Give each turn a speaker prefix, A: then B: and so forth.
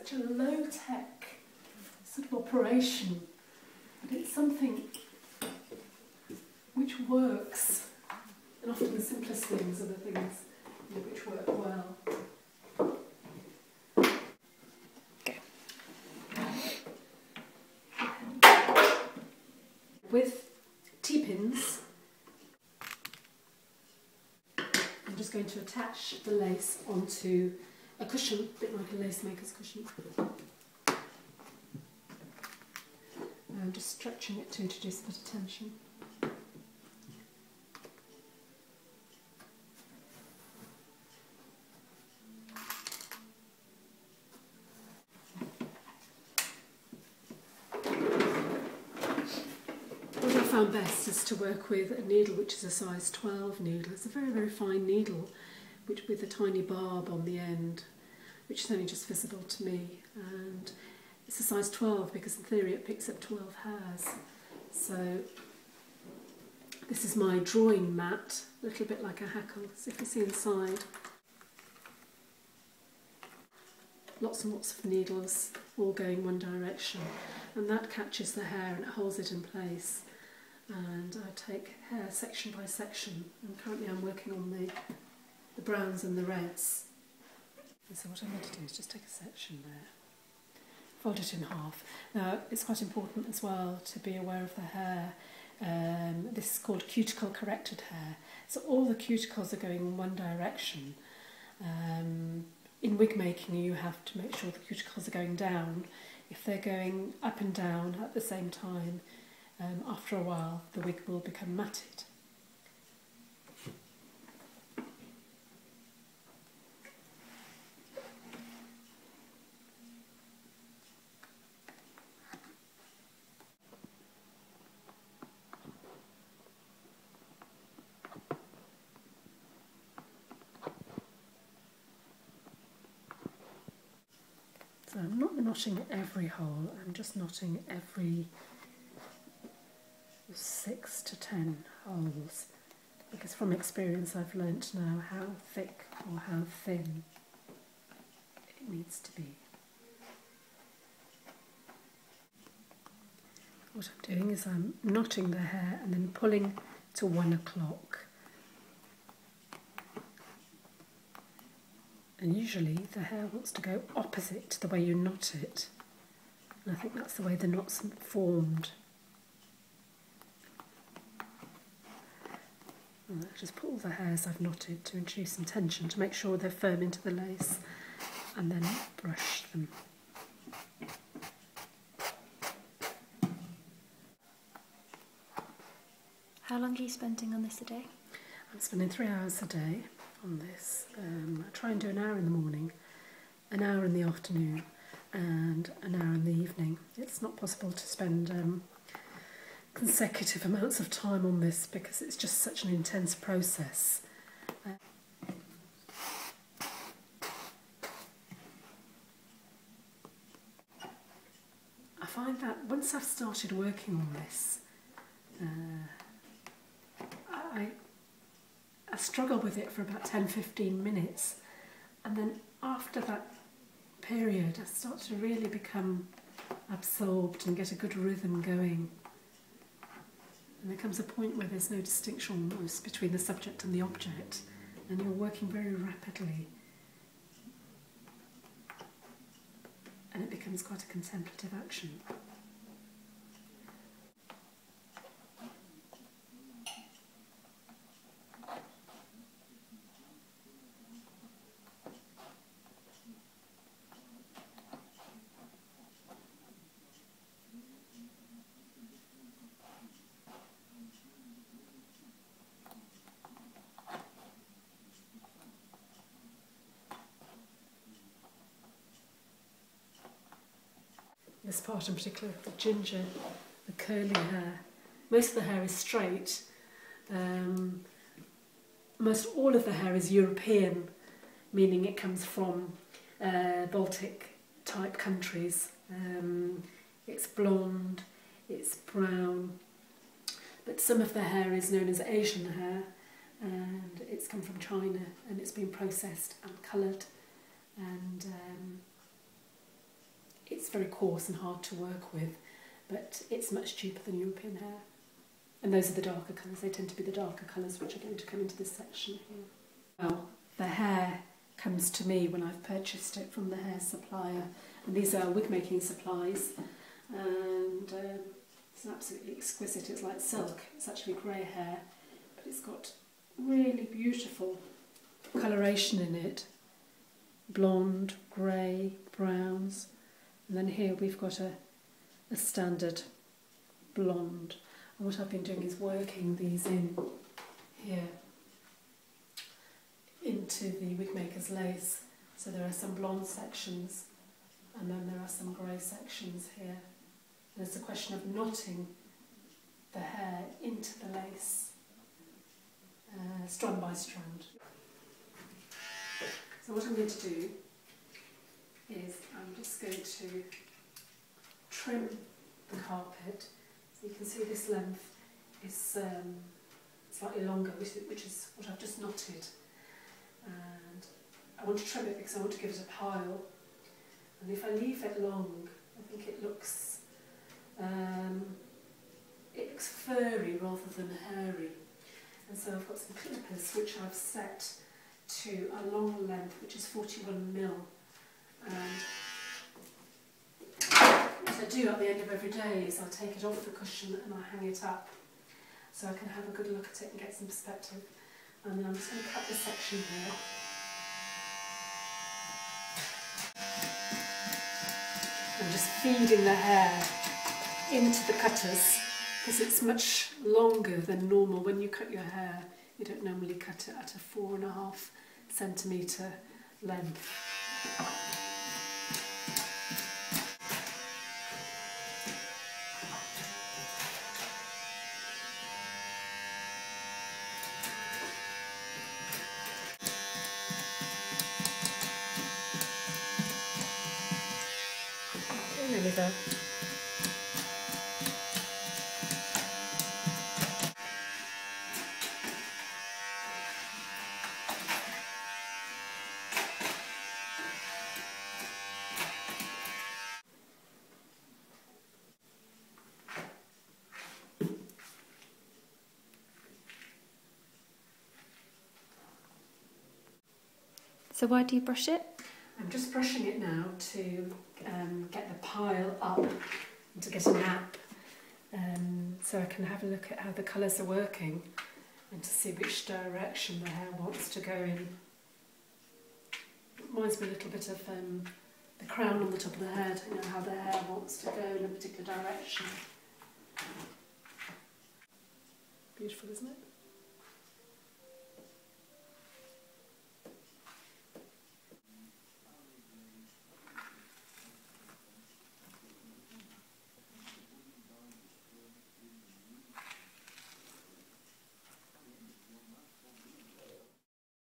A: such a low-tech sort of operation, but it's something which works, and often the simplest things are the things which work well. Okay. With T-pins, I'm just going to attach the lace onto a cushion, a bit like a lace maker's cushion. I'm just stretching it to introduce a bit of tension. What I found best is to work with a needle which is a size 12 needle. It's a very, very fine needle, which with a tiny barb on the end, which is only just visible to me. And it's a size 12 because in theory it picks up 12 hairs. So this is my drawing mat, a little bit like a hackle, as if you see inside. Lots and lots of needles all going one direction, and that catches the hair and it holds it in place. And I take hair section by section, and currently I'm working on the browns and the reds. And so what I'm going to do is just take a section there, fold it in half. Now it's quite important as well to be aware of the hair. This is called cuticle corrected hair, so all the cuticles are going in one direction. In wig making you have to make sure the cuticles are going down. If they're going up and down at the same time, after a while the wig will become matted. So I'm not knotting every hole, I'm just knotting every 6 to 10 holes, because from experience I've learnt now how thick or how thin it needs to be. What I'm doing is I'm knotting the hair and then pulling to 1 o'clock. And usually the hair wants to go opposite to the way you knot it. And I think that's the way the knot's formed. And I just pull the hairs I've knotted to introduce some tension to make sure they're firm into the lace, and then brush them.
B: How long are you spending on this a day?
A: I'm spending 3 hours a day on this. I try and do an hour in the morning, an hour in the afternoon, and an hour in the evening. It's not possible to spend consecutive amounts of time on this because it's just such an intense process. I find that once I've started working on this, I struggle with it for about 10-15 minutes, and then after that period I start to really become absorbed and get a good rhythm going. And there comes a point where there's no distinction almost between the subject and the object, and you're working very rapidly. And it becomes quite a contemplative action. This part in particular, the ginger, the curly hair. Most of the hair is straight. Most all of the hair is European, meaning it comes from Baltic type countries. It's blonde, it's brown, but some of the hair is known as Asian hair, and it's come from China, and it's been processed and coloured, and it's very coarse and hard to work with, but it's much cheaper than European hair. And those are the darker colours. They tend to be the darker colours which are going to come into this section here. Well, the hair comes to me when I've purchased it from the hair supplier. And these are wig making supplies. And it's absolutely exquisite. It's like silk. It's actually grey hair, but it's got really beautiful coloration in it. Blonde, grey, browns. And then here we've got a standard blonde. And what I've been doing is working these in here into the wig maker's lace. So there are some blonde sections and then there are some grey sections here. And it's a question of knotting the hair into the lace, strand by strand. So what I'm going to do is I'm just going to trim the carpet. So you can see this length is slightly longer, which is what I've just knotted. And I want to trim it because I want to give it a pile. And if I leave it long, I think it looks furry rather than hairy. And so I've got some clippers which I've set to a long length, which is 41mm. And what I do at the end of every day is I take it off the cushion and I hang it up so I can have a good look at it and get some perspective. And then I'm just going to cut this section here. I'm just feeding the hair into the cutters because it's much longer than normal. When you cut your hair, you don't normally cut it at a 4.5 centimetre length. Nearly there.
B: So why do you brush it?
A: I'm just brushing it now to get the pile up and to get a nap, so I can have a look at how the colours are working and to see which direction the hair wants to go in. It reminds me a little bit of the crown on the top of the head, you know, how the hair wants to go in a particular direction. Beautiful, isn't it?